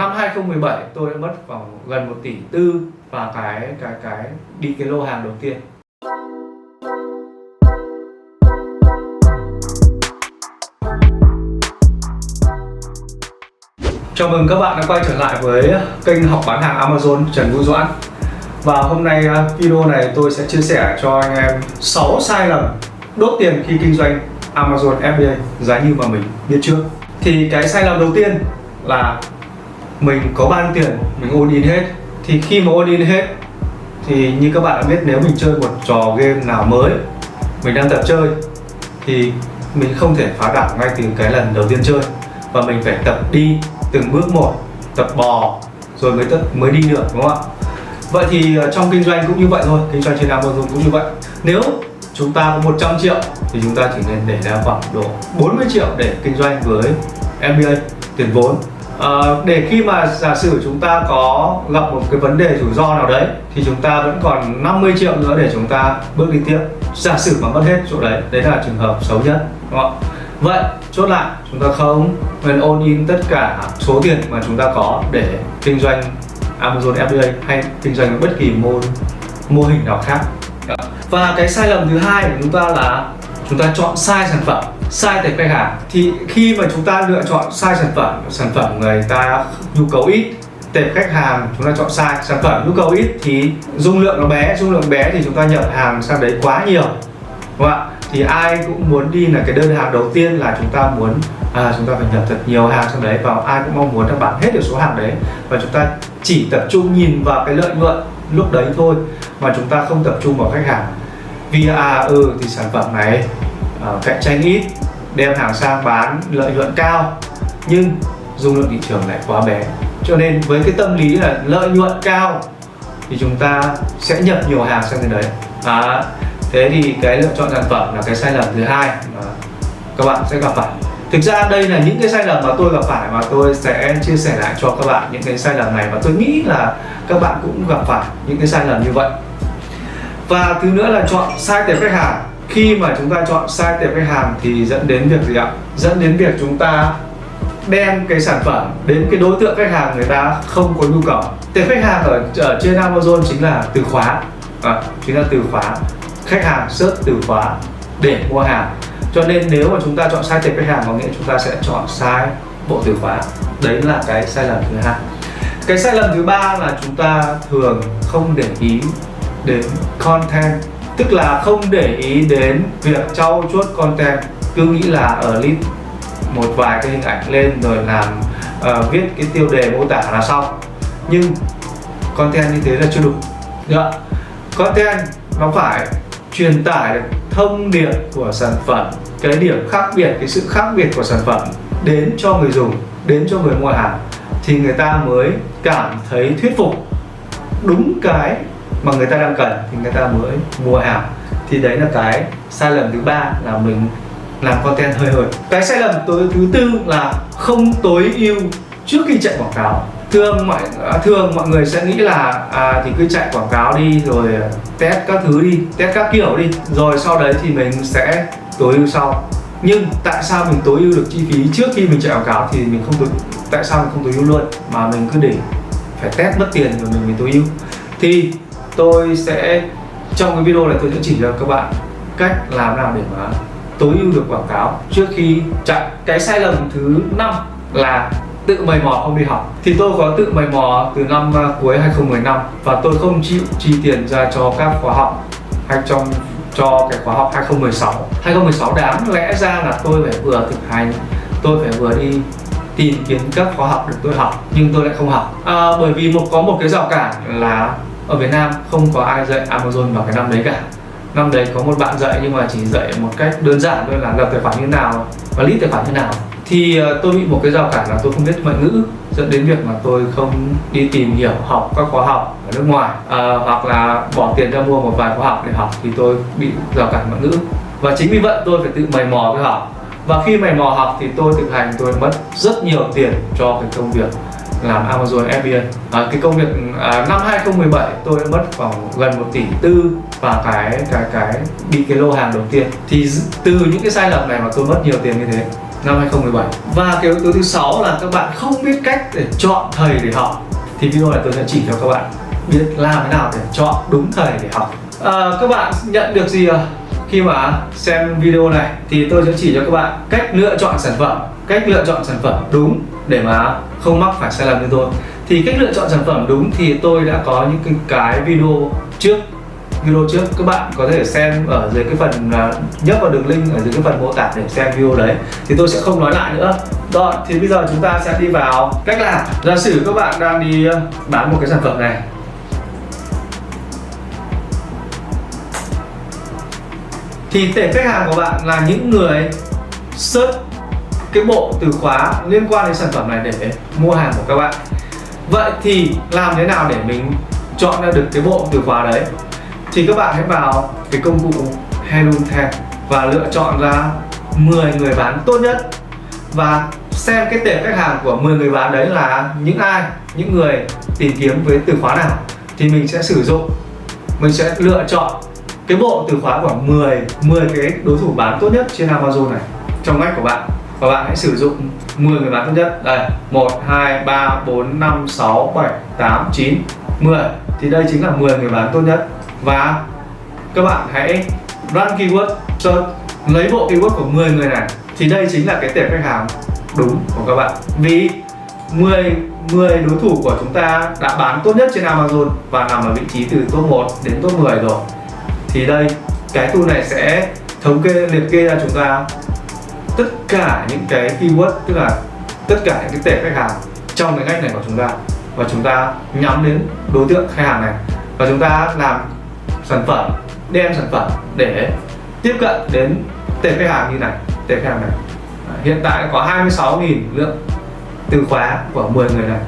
Năm 2017 tôi đã mất khoảng gần 1,4 tỷ và cái đi cái lô hàng đầu tiên. Chào mừng các bạn đã quay trở lại với kênh học bán hàng Amazon Trần Vũ Doãn. Và hôm nay video này tôi sẽ chia sẻ cho anh em 6 sai lầm đốt tiền khi kinh doanh Amazon FBA giá như mà mình biết trước. Thì cái sai lầm đầu tiên là mình có bao nhiêu tiền mình all in hết. Thì khi mà all in hết thì như các bạn đã biết, nếu mình chơi một trò game nào mới, mình đang tập chơi thì mình không thể phá đảo ngay từ cái lần đầu tiên chơi, và mình phải tập đi từng bước một, tập bò rồi mới đi được, đúng không ạ? Vậy thì trong kinh doanh cũng như vậy thôi, kinh doanh trên Amazon cũng như vậy. Nếu chúng ta có 100 triệu thì chúng ta chỉ nên để ra khoảng độ 40 triệu để kinh doanh với FBA, tiền vốn. Để khi mà giả sử chúng ta có gặp một cái vấn đề rủi ro nào đấy thì chúng ta vẫn còn 50 triệu nữa để chúng ta bước đi tiếp. Giả sử mà mất hết chỗ đấy, đấy là trường hợp xấu nhất, đúng không? Vậy chốt lại, chúng ta không nên all in tất cả số tiền mà chúng ta có để kinh doanh Amazon FBA hay kinh doanh bất kỳ mô hình nào khác. Và cái sai lầm thứ hai của chúng ta là chúng ta chọn sai sản phẩm, sai tệp khách hàng. Thì khi mà chúng ta lựa chọn sai sản phẩm người ta nhu cầu ít, tệp khách hàng chúng ta chọn sai, sản phẩm nhu cầu ít thì dung lượng nó bé, dung lượng bé thì chúng ta nhập hàng sang đấy quá nhiều, đúng không ạ? Thì ai cũng muốn đi là cái đơn hàng đầu tiên là chúng ta muốn chúng ta phải nhập thật nhiều hàng sang đấy, và ai cũng mong muốn là bán hết được số hàng đấy, và chúng ta chỉ tập trung nhìn vào cái lợi nhuận lúc đấy thôi, mà chúng ta không tập trung vào khách hàng. Vì thì sản phẩm này cạnh tranh ít, đem hàng sang bán lợi nhuận cao, nhưng dung lượng thị trường lại quá bé. Cho nên với cái tâm lý là lợi nhuận cao thì chúng ta sẽ nhập nhiều hàng sang cái đấy. Thế thì cái lựa chọn sản phẩm là cái sai lầm thứ hai mà các bạn sẽ gặp phải. Thực ra đây là những cái sai lầm mà tôi gặp phải, và tôi sẽ chia sẻ lại cho các bạn những cái sai lầm này, và tôi nghĩ là các bạn cũng gặp phải những cái sai lầm như vậy. Và thứ nữa là chọn sai tệp khách hàng. Khi mà chúng ta chọn sai tệp khách hàng thì dẫn đến việc gì ạ? Dẫn đến việc chúng ta đem cái sản phẩm đến cái đối tượng khách hàng người ta không có nhu cầu. Tệp khách hàng ở trên Amazon chính là từ khóa, chính là từ khóa. Khách hàng search từ khóa để mua hàng. Cho nên nếu mà chúng ta chọn sai tệp khách hàng có nghĩa chúng ta sẽ chọn sai bộ từ khóa. Đấy là cái sai lầm thứ hai. Cái sai lầm thứ ba là chúng ta thường không để ý đến content, tức là không để ý đến việc trau chuốt content, cứ nghĩ là ở list một vài cái hình ảnh lên rồi làm viết cái tiêu đề mô tả là xong. Nhưng content như thế là chưa đủ. Content nó phải truyền tải được thông điệp của sản phẩm, cái điểm khác biệt, cái sự khác biệt của sản phẩm đến cho người dùng, đến cho người mua hàng, thì người ta mới cảm thấy thuyết phục, đúng cái mà người ta đang cần thì người ta mới mua hàng. Thì đấy là cái sai lầm thứ ba, là mình làm content hơi hợt. Cái sai lầm thứ tư là không tối ưu trước khi chạy quảng cáo. Thường mọi người sẽ nghĩ là thì cứ chạy quảng cáo đi, rồi test các thứ đi, test các kiểu đi, rồi sau đấy thì mình sẽ tối ưu sau. Nhưng tại sao mình tối ưu được chi phí trước khi mình chạy quảng cáo thì mình không tại sao mình không tối ưu luôn, mà mình cứ để phải test mất tiền rồi mình mới tối ưu? Thì tôi sẽ trong cái video này tôi sẽ chỉ cho các bạn cách làm nào để mà tối ưu được quảng cáo trước khi chạy. Cái sai lầm thứ 5 là tự mày mò không đi học. Thì tôi có tự mày mò từ năm cuối 2015, và tôi không chịu chi tiền ra cho các khóa học hay cho cái khóa học 2016 đáng lẽ ra là tôi phải vừa thực hành, tôi phải vừa đi tìm kiếm các khóa học để tôi học, nhưng tôi lại không học. Bởi vì có một cái rào cản là ở Việt Nam không có ai dạy Amazon vào cái năm đấy cả. Năm đấy có một bạn dạy, nhưng mà chỉ dạy một cách đơn giản thôi, là lập tài khoản như nào và list tài khoản như nào. Thì tôi bị một cái rào cản là tôi không biết ngoại ngữ, dẫn đến việc mà tôi không đi tìm hiểu học các khóa học ở nước ngoài, hoặc là bỏ tiền ra mua một vài khóa học để học, thì tôi bị rào cản ngoại ngữ. Và chính vì vậy tôi phải tự mày mò tôi học. Và khi mày mò học thì tôi thực hành, tôi mất rất nhiều tiền cho cái công việc làm Amazon FBA. Cái công việc năm 2017 tôi đã mất khoảng gần 1,4 tỷ và cái đi cái lô hàng đầu tiên. Thì từ những cái sai lầm này mà tôi mất nhiều tiền như thế. năm 2017. Và cái yếu tố thứ 6 là các bạn không biết cách để chọn thầy để học. Thì video này tôi sẽ chỉ cho các bạn biết làm thế nào để chọn đúng thầy để học. Các bạn nhận được gì khi mà xem video này thì tôi sẽ chỉ cho các bạn cách lựa chọn sản phẩm, cách lựa chọn sản phẩm đúng để mà không mắc phải sai lầm như tôi. Thì cách lựa chọn sản phẩm đúng thì tôi đã có những cái video trước các bạn có thể xem ở dưới cái phần nhấp vào đường link ở dưới cái phần mô tả để xem video đấy, thì tôi sẽ không nói lại nữa. Rồi thì bây giờ chúng ta sẽ đi vào cách làm. Giả sử các bạn đang đi bán một cái sản phẩm này, thì tệp khách hàng của bạn là những người search cái bộ từ khóa liên quan đến sản phẩm này để mua hàng của các bạn. Vậy thì làm thế nào để mình chọn ra được cái bộ từ khóa đấy? Thì các bạn hãy vào cái công cụ Hello10 và lựa chọn ra 10 người bán tốt nhất và xem cái tệp khách hàng của 10 người bán đấy là những ai, những người tìm kiếm với từ khóa nào, thì mình sẽ sử dụng, mình sẽ lựa chọn cái bộ từ khóa của 10 cái đối thủ bán tốt nhất trên Amazon này trong ngách của bạn, và bạn hãy sử dụng 10 người bán tốt nhất. Đây, 1, 2, 3, 4, 5, 6, 7, 8, 9, 10. Thì đây chính là 10 người bán tốt nhất. Và các bạn hãy run keyword search, lấy bộ keyword của 10 người này. Thì đây chính là cái tệp khách hàng đúng của các bạn. Vì 10 đối thủ của chúng ta đã bán tốt nhất trên Amazon và nằm ở vị trí từ top 1 đến top 10 rồi. Thì đây, cái tool này sẽ thống kê, liệt kê ra chúng ta tất cả những cái keyword, tức là tất cả những cái tệp khách hàng trong cái ngách này của chúng ta, và chúng ta nhắm đến đối tượng khách hàng này và chúng ta làm sản phẩm, đem sản phẩm để tiếp cận đến tệp khách hàng như này, tệp khách hàng này. Hiện tại có 26.000 lượng từ khóa của 10 người này,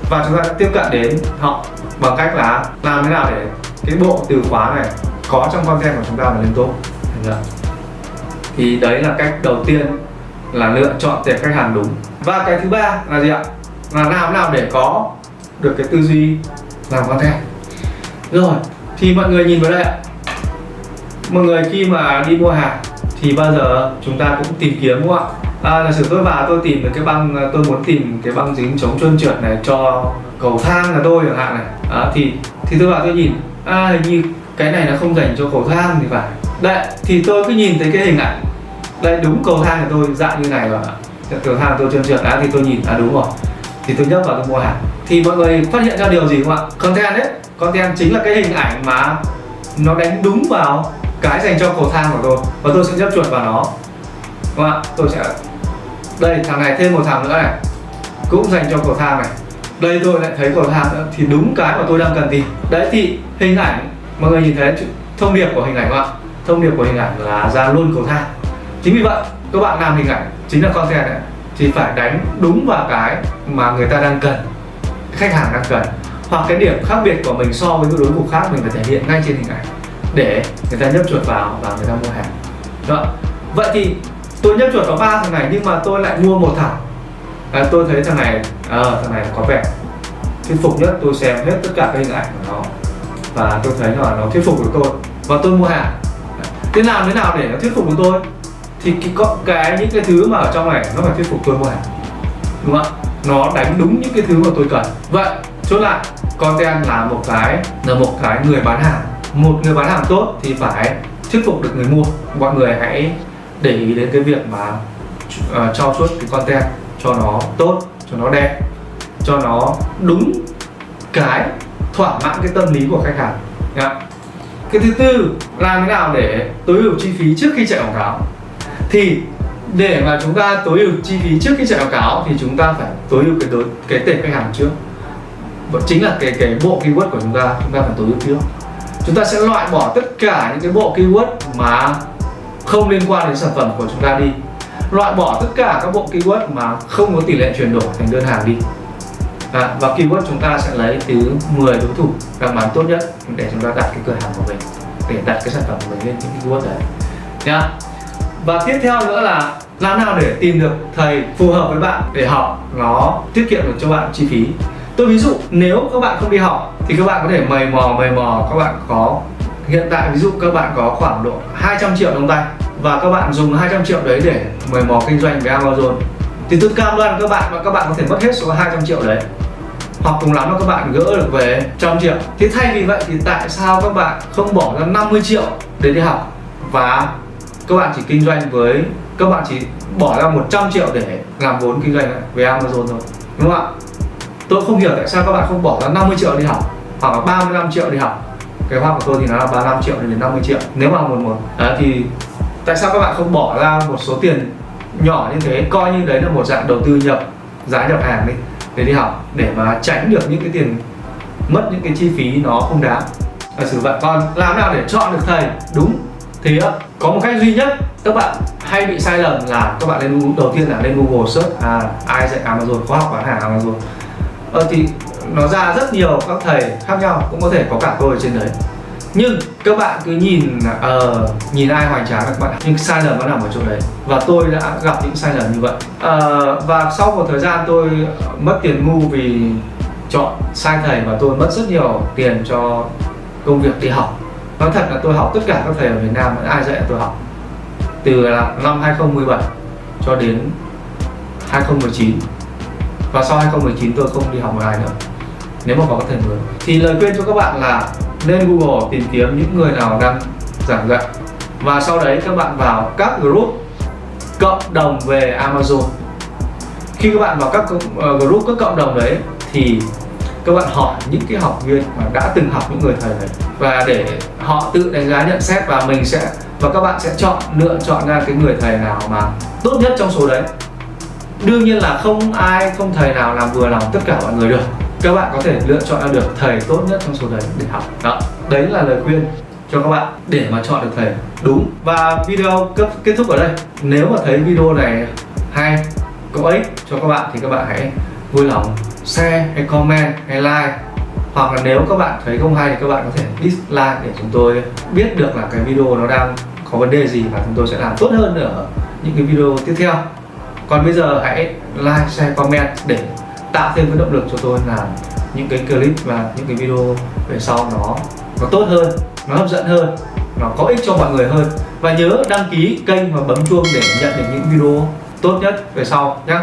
và chúng ta sẽ tiếp cận đến họ bằng cách là làm thế nào để cái bộ từ khóa này có trong content của chúng ta mà lên top. Thì đấy là cách đầu tiên, là lựa chọn tệp khách hàng đúng. Và cái thứ ba là gì ạ? Là làm thế nào để có được cái tư duy làm content. Rồi, thì mọi người nhìn vào đây ạ. Mọi người khi mà đi mua hàng thì bao giờ chúng ta cũng tìm kiếm, đúng không ạ? Giả sử tôi vào tôi tìm được cái băng, tôi muốn tìm cái băng dính chống trơn trượt này cho cầu thang là tôi chẳng hạn này. Thì tôi vào tôi nhìn, hình như cái này nó không dành cho cầu thang thì phải. Đấy, thì tôi cứ nhìn thấy cái hình ảnh. Đây, đúng cầu thang của tôi dạng như này và cầu thang tôi trơn trượt, thì tôi nhìn, đúng rồi. Thì tôi nhấp vào tôi mua hàng. Thì mọi người phát hiện ra điều gì không ạ? Content đấy, content chính là cái hình ảnh mà nó đánh đúng vào cái dành cho cầu thang của tôi, và tôi sẽ nhấp chuột vào nó, đúng không ạ? Tôi sẽ, đây, thằng này thêm một thằng nữa này, cũng dành cho cầu thang này. Đây tôi lại thấy cầu thang nữa, thì đúng cái mà tôi đang cần tìm. Đấy, thì hình ảnh, mọi người nhìn thấy thông điệp của hình ảnh không ạ? Thông điệp của hình ảnh là ra luôn cầu thang. Chính vì vậy, các bạn làm hình ảnh chính là content này, thì phải đánh đúng vào cái mà người ta đang cần, khách hàng đang cần, hoặc cái điểm khác biệt của mình so với những đối thủ khác mình phải thể hiện ngay trên hình ảnh để người ta nhấp chuột vào và người ta mua hàng. Đó. Vậy thì tôi nhấp chuột vào 3 thằng này nhưng mà tôi lại mua một thằng. Tôi thấy thằng này có vẻ thuyết phục nhất, tôi xem hết tất cả các hình ảnh của nó và tôi thấy là nó thuyết phục được tôi và tôi mua hàng. Thế làm thế nào để nó thuyết phục được tôi? Thì những cái thứ mà ở trong này nó phải thuyết phục tôi mua hàng, đúng không ạ? Nó đánh đúng những cái thứ mà tôi cần. Vậy chốt lại, content là một cái người bán hàng. Một người bán hàng tốt thì phải thuyết phục được người mua. Mọi người hãy để ý đến cái việc mà cho chuốt cái content cho nó tốt, cho nó đẹp, cho nó đúng cái thỏa mãn cái tâm lý của khách hàng. Cái thứ tư, làm thế nào để tối ưu chi phí trước khi chạy quảng cáo. Thì để mà chúng ta tối ưu chi phí trước khi chạy quảng cáo thì chúng ta phải tối ưu cái tệp khách hàng trước. Chính là cái bộ keyword của chúng ta phải tối ưu trước. Chúng ta sẽ loại bỏ tất cả những cái bộ keyword mà không liên quan đến sản phẩm của chúng ta đi. Loại bỏ tất cả các bộ keyword mà không có tỷ lệ chuyển đổi thành đơn hàng đi. Và keyword chúng ta sẽ lấy từ 10 đối thủ đang bán tốt nhất để chúng ta đặt cái cửa hàng của mình, để đặt cái sản phẩm của mình lên những keyword đấy nhá. Và tiếp theo nữa là làm nào để tìm được thầy phù hợp với bạn để học nó tiết kiệm được cho bạn chi phí. Tôi ví dụ nếu các bạn không đi học thì các bạn có thể mày mò, các bạn có hiện tại ví dụ các bạn có khoảng độ 200 triệu trong tay và các bạn dùng 200 triệu đấy để mời mò kinh doanh với Amazon, thì tôi cam đoan các bạn và các bạn có thể mất hết số 200 triệu đấy, hoặc cùng lắm là các bạn gỡ được về 100 triệu. Thế thay vì vậy thì tại sao các bạn không bỏ ra 50 triệu để đi học và các bạn chỉ kinh doanh với, các bạn chỉ bỏ ra 100 triệu để làm vốn kinh doanh với Amazon thôi, đúng không ạ? Tôi không hiểu tại sao các bạn không bỏ ra 50 triệu đi học hoặc là 35 triệu đi học. Kế hoạch của tôi thì nó là 35 triệu đến 50 triệu nếu mà một thì tại sao các bạn không bỏ ra một số tiền nhỏ như thế, coi như đấy là một dạng đầu tư giá nhập hàng đi để đi học, để mà tránh được những cái tiền mất, những cái chi phí nó không đáng. Xử vậy. Còn làm nào để chọn được thầy đúng thì có một cách duy nhất. Các bạn hay bị sai lầm là các bạn lên đầu tiên là lên Google search ai dạy Amazon, khóa học bán hàng Amazon, thì nó ra rất nhiều các thầy khác nhau, cũng có thể có cả tôi ở trên đấy. Nhưng các bạn cứ nhìn ai hoành tráng các bạn, nhưng sai lầm nó nằm ở chỗ đấy, và tôi đã gặp những sai lầm như vậy. Và sau một thời gian tôi mất tiền ngu vì chọn sai thầy, và tôi mất rất nhiều tiền cho công việc đi học. Nói thật là tôi học tất cả các thầy ở Việt Nam, ai dạy tôi học từ năm 2017 cho đến 2019, và sau 2019 tôi không đi học một ai nữa nếu mà có các thầy mới. Thì lời khuyên cho các bạn là lên Google tìm kiếm những người nào đang giảng dạy, và sau đấy các bạn vào các group cộng đồng về Amazon. Khi các bạn vào các group, các cộng đồng đấy thì các bạn hỏi những cái học viên mà đã từng học những người thầy đấy, và để họ tự đánh giá nhận xét, và các bạn sẽ lựa chọn ra cái người thầy nào mà tốt nhất trong số đấy. Đương nhiên là không thầy nào làm vừa lòng tất cả mọi người được. Các bạn có thể lựa chọn ra được thầy tốt nhất trong số đấy để học. Đấy là lời khuyên cho các bạn để mà chọn được thầy đúng. Và video kết thúc ở đây. Nếu mà thấy video này hay, có ích cho các bạn thì các bạn hãy vui lòng share hay comment hay like, hoặc là nếu các bạn thấy không hay thì các bạn có thể dislike để chúng tôi biết được là cái video nó đang có vấn đề gì, và chúng tôi sẽ làm tốt hơn ở những cái video tiếp theo. Còn bây giờ hãy like, share, comment để tạo thêm cái động lực cho tôi làm những cái clip và những cái video về sau nó tốt hơn, nó hấp dẫn hơn, nó có ích cho mọi người hơn. Và nhớ đăng ký kênh và bấm chuông để nhận được những video tốt nhất về sau nhé.